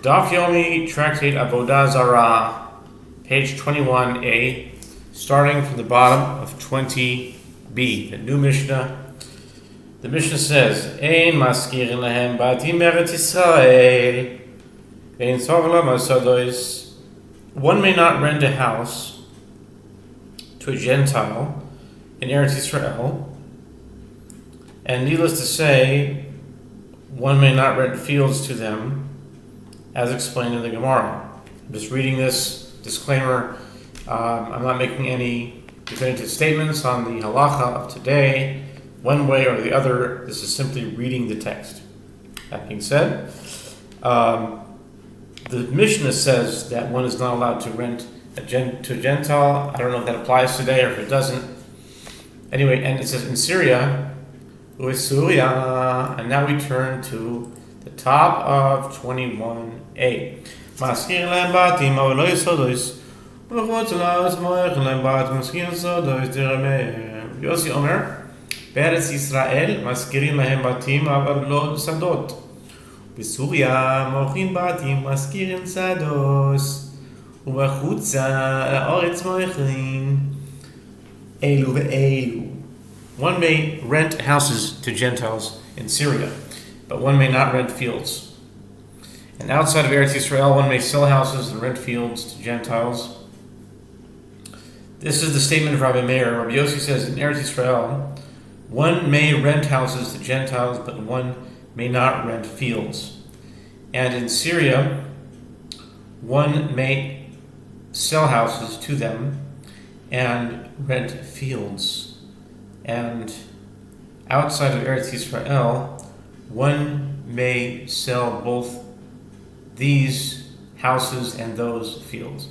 Daf Yomi, Tractate Avodah Zarah, page 21a, starting from the bottom of 20b, the new Mishnah. The Mishnah says, Ein maskirin lahem batim eretz Yisrael, ein Sofer masadois. One may not rent a house to a Gentile in Eretz Yisrael, and needless to say, one may not rent fields to them, as explained in the Gemara. I'm just reading this disclaimer. I'm not making any definitive statements on the halacha of today, one way or the other. This is simply reading the text. That being said, the Mishnah says that one is not allowed to rent to a Gentile. I don't know if that applies today or if it doesn't. Anyway, and it says in Syria, and now we turn to the top of 21a. Maskir lem batim avlo yisodos. Ulchotzelas moech lem bat maskir sodos dirameir. Yossi Omer, Beretz Yisrael maskirin lahem batim avlo sadot. B'Suria mochin batim maskirin sados. Ubachutza la'oretz moechin. Elu ve'elu. One may rent houses to Gentiles in Syria, but one may not rent fields. And outside of Eretz Yisrael, one may sell houses and rent fields to Gentiles. This is the statement of Rabbi Meir. Rabbi Yossi says in Eretz Yisrael, one may rent houses to Gentiles, but one may not rent fields. And in Syria, one may sell houses to them and rent fields. And outside of Eretz Yisrael, one may sell both these houses and those fields.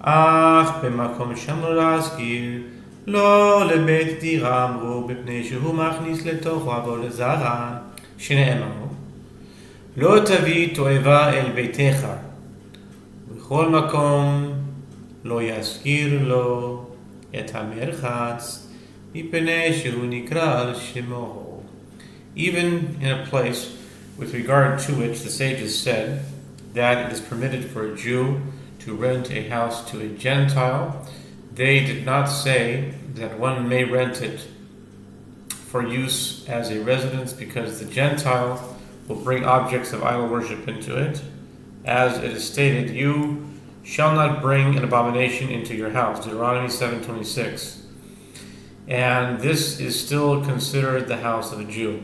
Ach b'makom shem lo להזכיר, לא לבית דירה אמרו, בפני שהוא מכניס לתוכו עבודה זרה, שנאמר, לא תביא תועבה אל ביתך, בכל מקום לא יזכיר לו את המרחץ, מפני שהוא נקרא על שמו. Even in a place with regard to which the sages said that it is permitted for a Jew to rent a house to a Gentile, they did not say that one may rent it for use as a residence because the Gentile will bring objects of idol worship into it. As it is stated, you shall not bring an abomination into your house, Deuteronomy 7:26. And this is still considered the house of a Jew.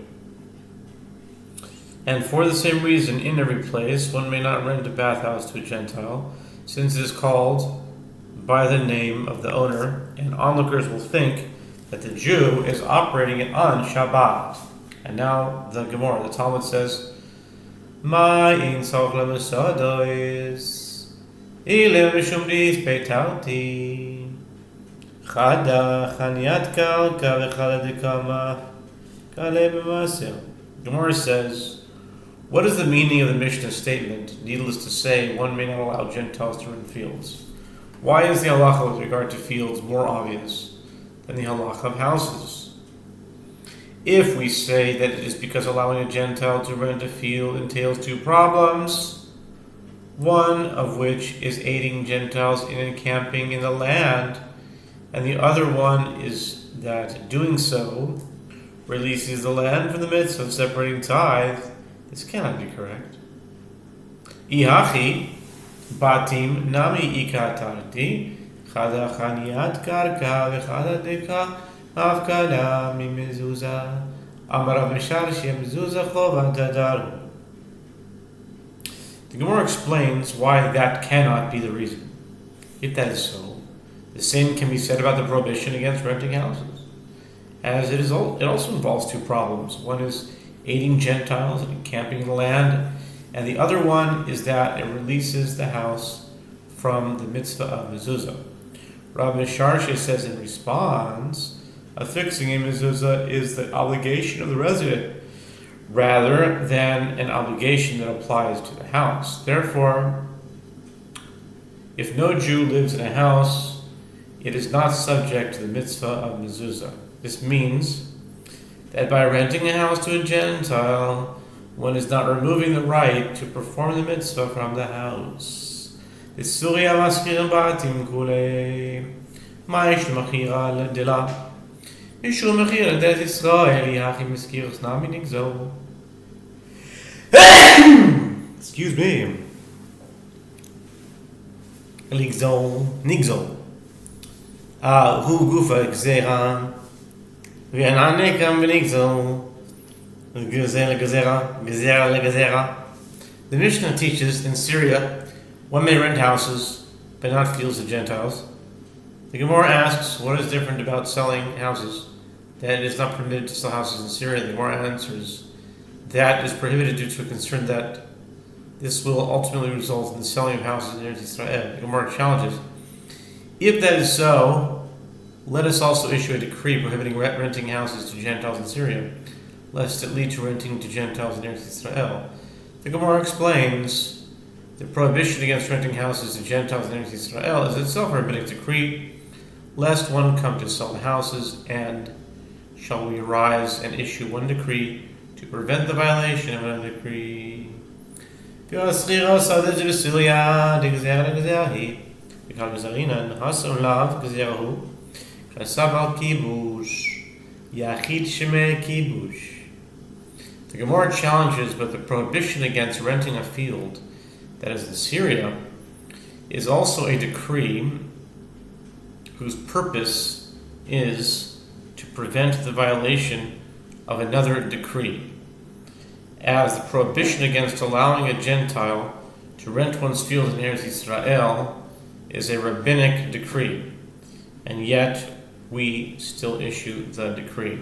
And for the same reason, in every place, one may not rent a bathhouse to a Gentile, since it is called by the name of the owner, and onlookers will think that the Jew is operating it on Shabbat. And now the Gemara, the Talmud says, Ma ein tzarich lemesados, ile mishum dispetauti, chada chaniat karka v'chala dekama, kale b'maser. Gemara says, what is the meaning of the Mishnah statement? Needless to say, one may not allow Gentiles to rent fields. Why is the halacha with regard to fields more obvious than the halacha of houses? If we say that it is because allowing a Gentile to rent a field entails two problems, one of which is aiding Gentiles in encamping in the land, and the other one is that doing so releases the land from the midst of separating tithe, this cannot be correct. Ihachi batim nami ikatarti chada chaniat karka v'chada deka avkala mimezuzah amarav mishar shem zuzah chovat adaru. The Gemara explains why that cannot be the reason. If that is so, the same can be said about the prohibition against renting houses, as it also involves two problems. One is aiding Gentiles and encamping in the land, and the other one is that it releases the house from the mitzvah of mezuzah. Rabbi Sharsha says in response, affixing a mezuzah is the obligation of the resident rather than an obligation that applies to the house. Therefore, if no Jew lives in a house, it is not subject to the mitzvah of mezuzah. This means that by renting a house to a Gentile, one is not removing the right to perform the mitzvah from the house. The Surya Maskirim Batim Kule Maish Machira Ledila Mishu Machira Dead Israel Yachi Miskiros Nami Nigzo. Excuse me. Nigzo. Hu Gufa Gzera Viananekam Nigzo. The Mishnah teaches in Syria one may rent houses but not fields to Gentiles. The Gemara asks what is different about selling houses, that it is not permitted to sell houses in Syria. The Gemara answers that is prohibited due to a concern that this will ultimately result in the selling of houses in Eretz Israel. The Gemara challenges, if that is so, let us also issue a decree prohibiting renting houses to Gentiles in Syria, lest it lead to renting to Gentiles in Eretz Israel. The Gemara explains the prohibition against renting houses to Gentiles in Eretz Israel is itself a rabbinic decree, lest one come to sell the houses, and shall we arise and issue one decree to prevent the violation of another decree. The Gemara challenges, but the prohibition against renting a field, that is in Syria, is also a decree whose purpose is to prevent the violation of another decree, as the prohibition against allowing a Gentile to rent one's field in Eretz Israel is a rabbinic decree, and yet we still issue the decree.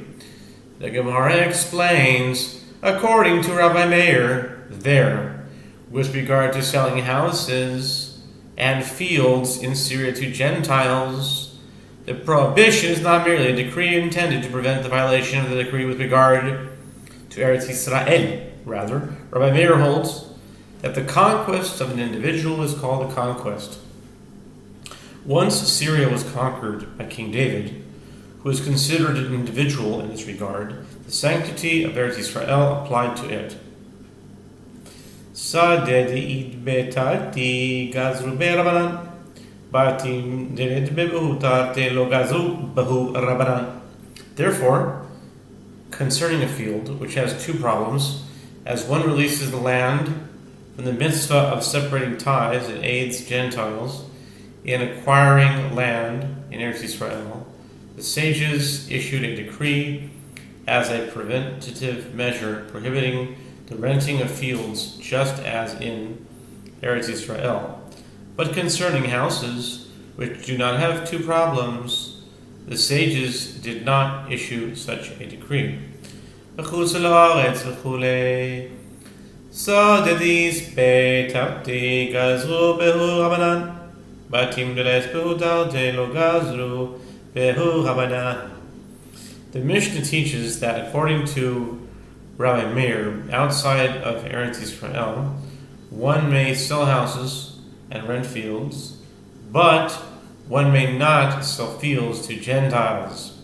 The Gemara explains, according to Rabbi Meir, there, with regard to selling houses and fields in Syria to Gentiles, the prohibition is not merely a decree intended to prevent the violation of the decree with regard to Eretz Israel. Rather, Rabbi Meir holds that the conquest of an individual is called a conquest. Once Syria was conquered by King David, who is considered an individual in this regard, the sanctity of Eretz Israel applied to it. Therefore, concerning a field which has two problems, as one releases the land from the mitzvah of separating ties, it aids Gentiles in acquiring land in Eretz Israel, the sages issued a decree as a preventative measure prohibiting the renting of fields just as in Eretz Israel. But concerning houses which do not have two problems, the sages did not issue such a decree. The Mishnah teaches that according to Rabbi Meir, outside of Eretz Israel, one may sell houses and rent fields, but one may not sell fields to Gentiles.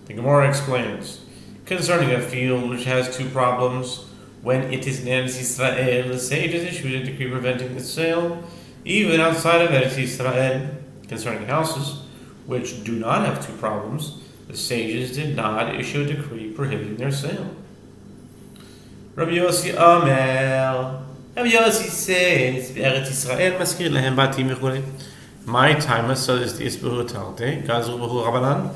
The Gemara explains, concerning a field which has two problems, when it is in Eretz Israel, the sages issued a decree preventing the sale, even outside of Eretz Israel. Concerning houses which do not have two problems, the sages did not issue a decree prohibiting their sale. Rabbi Yossi Omer. Rabbi Yossi says, "Eretz Israel maskir lehem batim v'chulei." My time is behutarte, gazru behu rabanan.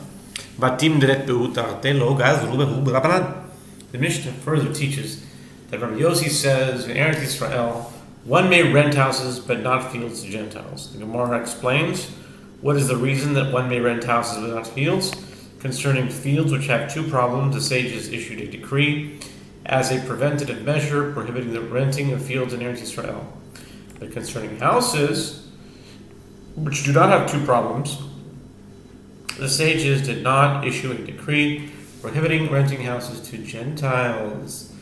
Batim deret behutarte, lo gazru behu rabanan. The Mishnah further teaches that Rabbi Yossi says, in Eretz Israel, one may rent houses but not fields to Gentiles. The Gemara explains, what is the reason that one may rent houses but not fields? Concerning fields which have two problems, the sages issued a decree as a preventative measure prohibiting the renting of fields in Eretz Israel. But concerning houses which do not have two problems, the sages did not issue a decree prohibiting renting houses to Gentiles.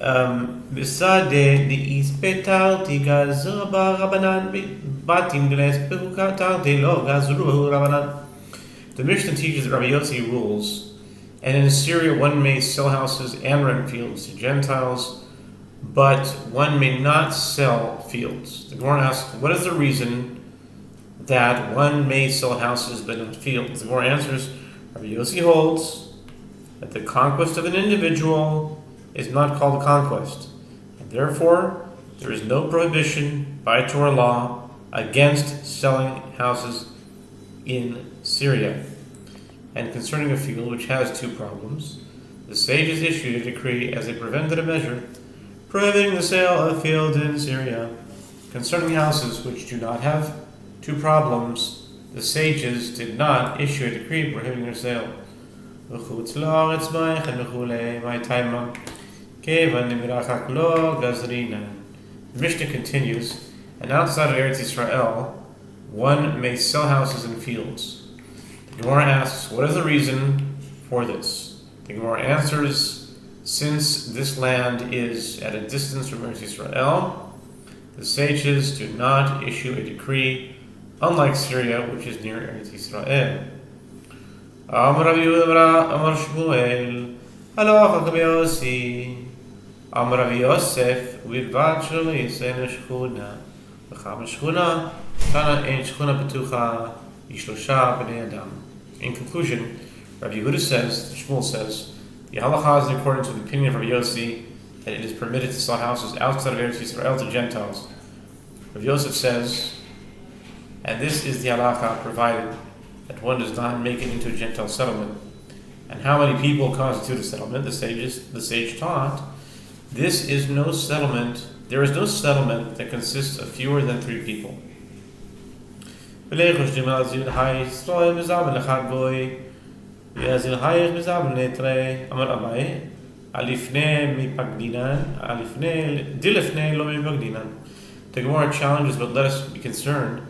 Besade the ispetarti gazurba rabanan batim gles perukatarti lo gazuru rabanan. The Mishnah teaches that Rabbi Yossi rules, and in Syria one may sell houses and rent fields to Gentiles, but one may not sell fields. The Gemara asks, what is the reason that one may sell houses but not fields? The Gemara answers, Rabbi Yossi holds that the conquest of an individual is not called a conquest, and therefore there is no prohibition by Torah law against selling houses in Syria. And concerning a field which has two problems, the sages issued a decree as a preventative measure prohibiting the sale of fields in Syria. Concerning houses which do not have two problems, the sages did not issue a decree prohibiting their sale. The Mishnah continues, and outside of Eretz Yisrael, one may sell houses and fields. The Gemara asks, what is the reason for this? The Gemara answers, since this land is at a distance from Eretz Yisrael, the sages do not issue a decree, unlike Syria, which is near Eretz Yisrael. Amar Rabbi Yehuda, Amar Shmuel, Halacha Rabbi Yossi, Amar Rabbi Yosef, Vilvad Shelo Yisrael Shchuna, V'cham Shchuna, Tana Ein Shchuna Betucha, Yishlosha B'nei Adam. In conclusion, Rabbi Yehuda says, Shmuel says, the halacha is in accordance with the opinion of Rabbi Yossi that it is permitted to sell houses outside of Eretz Yisrael to Gentiles. Rabbi Yosef says, and this is the halacha provided that one does not make it into a Gentile settlement. And how many people constitute a settlement? The sage taught, this is no settlement. There is no settlement that consists of fewer than 3 people. The Gemara challenges, but let us be concerned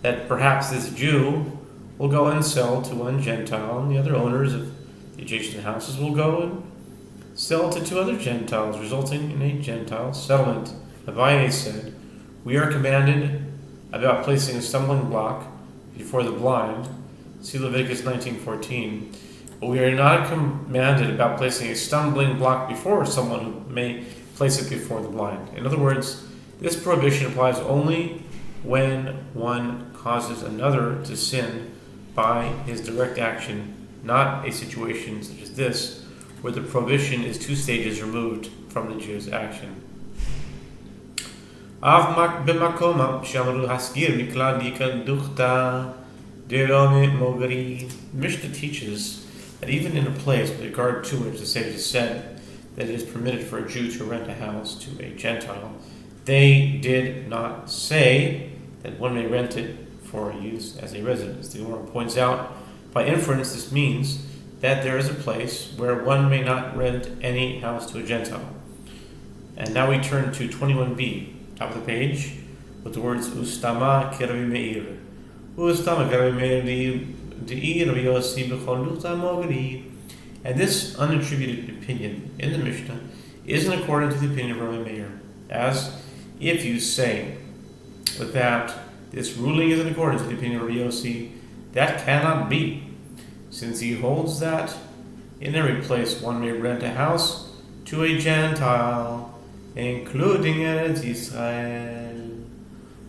that perhaps this Jew will go and sell to one Gentile, and the other owners of the adjacent houses will go and sell to 2 other Gentiles, resulting in a Gentile settlement. Abaye said, we are commanded about placing a stumbling block before the blind, see Leviticus 19:14, but we are not commanded about placing a stumbling block before someone who may place it before the blind. In other words, this prohibition applies only when one causes another to sin by his direct action, not a situation such as this, where the prohibition is 2 stages removed from the Jew's action. Mishnah teaches that even in a place with regard to which the sages said that it is permitted for a Jew to rent a house to a Gentile, they did not say that one may rent it for use as a residence. The Gemara points out, by inference, this means that there is a place where one may not rent any house to a Gentile. And now we turn to 21b, top of the page, with the words Ustama Keravi Meir. Ustama Keravi Meir Di Rabbi Yossi B'chol Luchta Mogri. And this unattributed opinion in the Mishnah is in accordance with the opinion of Rabbi Meir. As if you say that this ruling is in accordance with the opinion of Rabbi Yossi, that cannot be, since he holds that in every place one may rent a house to a Gentile, including Eretz Yisrael.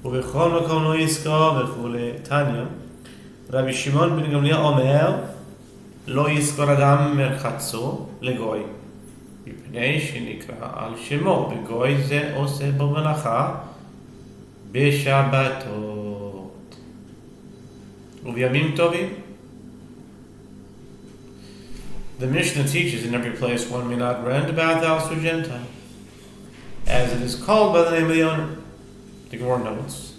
Ubechol makom lo yiskor v'chule. Tanya, Rabbi Shimon ben Gamliel omer, lo yiskor adam merchatzo legoi, mipnei shenikra al shemo, וגוי זה עושה בו מלאכה בשבתות ובימים טובים. The Mishnah teaches in every place one may not rent a bathhouse to a Gentile, as it is called by the name of the owner. The Gemara notes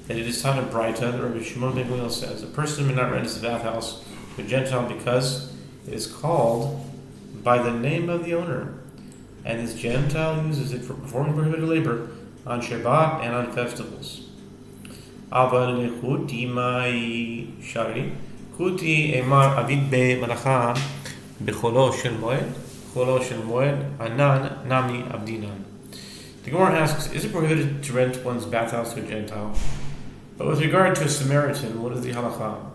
that it is taught in Braita that Rabbi Shimon ben Gamliel says a person may not rent his bathhouse to a Gentile because it is called by the name of the owner, and this Gentile uses it for performing prohibited labor on Shabbat and on festivals. Aval lechuti mai shari kuti emar avid be malacha becholo shel moed Cholo shel moed anan nami abdinan. The Gemara asks, is it prohibited to rent one's bathhouse to a Gentile? But with regard to a Samaritan, what is the halakha?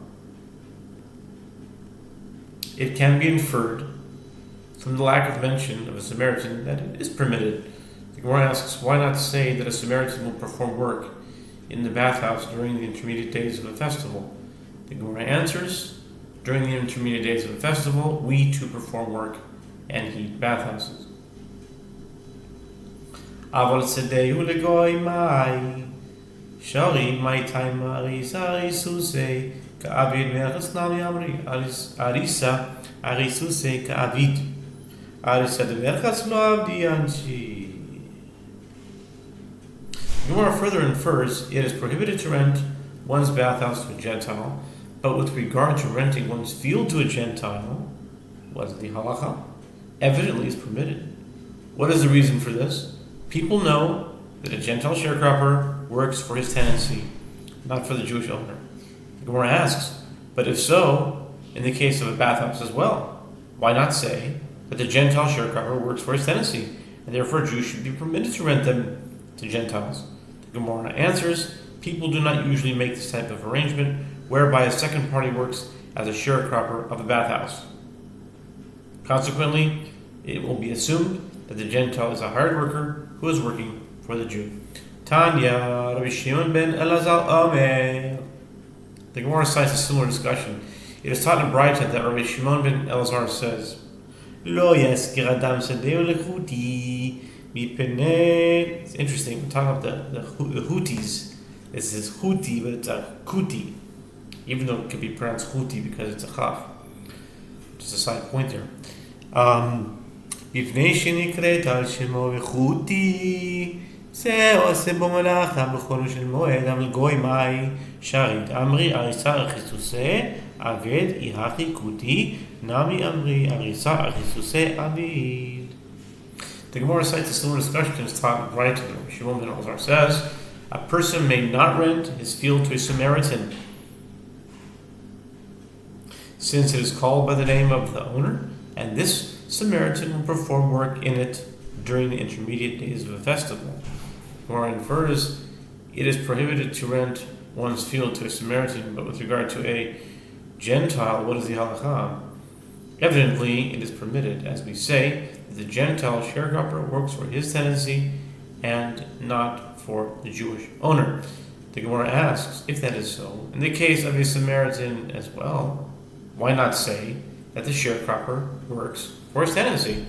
It can be inferred from the lack of mention of a Samaritan that it is permitted. The Gemara asks, why not say that a Samaritan will perform work in the bathhouse during the intermediate days of a festival? The Gemara answers, during the intermediate days of a festival, we too perform work and heat bathhouses. Aval sedehu legoy mai shari mai taimari sari suse ka'avid merchas nami amri arisa arisuse ka'avid arisa de merchas lo avdi anchi. Gemara further infers it is prohibited to rent one's bathhouse to a Gentile, but with regard to renting one's field to a Gentile, what is the halakha? Evidently is permitted. What is the reason for this? People know that a Gentile sharecropper works for his tenancy, not for the Jewish owner. The Gemara asks, but if so, in the case of a bathhouse as well, why not say that the Gentile sharecropper works for his tenancy, and therefore Jews should be permitted to rent them to Gentiles? The Gemara answers, people do not usually make this type of arrangement, whereby a second party works as a sharecropper of a bathhouse. Consequently, it will be assumed that the Gentile is a hired worker who is working for the Jew. Tanya, Rabbi Shimon ben Elazar Omer. The Gemara cites a similar discussion. It is taught in Braita that Rabbi Shimon ben Elazar says, Lo yaskir adam sadeu lechuti mipnei. It's interesting. We're talking about the Houthis. This is Houthi, but it's a Kuti, even though it could be pronounced Houthi because it's a chaf. Just a side point there. בפני שנקראת על שמו וחותי זה עושה בו מלאכה בחודש של מועד אבל גוי מאי שרית אמרי אריסה אחיסוסי אבד יחי קותי נמי אמרי אריסה אחיסוסי אביד. The Gemara cites a similar discussion as taught right to them. Shimon ben Elazar says, a person may not rent his field to a Samaritan since it is called by the name of the owner, and this Samaritan will perform work in it during the intermediate days of a festival. Gemara infers it is prohibited to rent one's field to a Samaritan, but with regard to a Gentile, what is the halakha? Evidently, it is permitted, as we say, that the Gentile sharecropper works for his tenancy and not for the Jewish owner. The Gemara asks, if that is so, in the case of a Samaritan as well, why not say that the sharecropper works for his tenancy?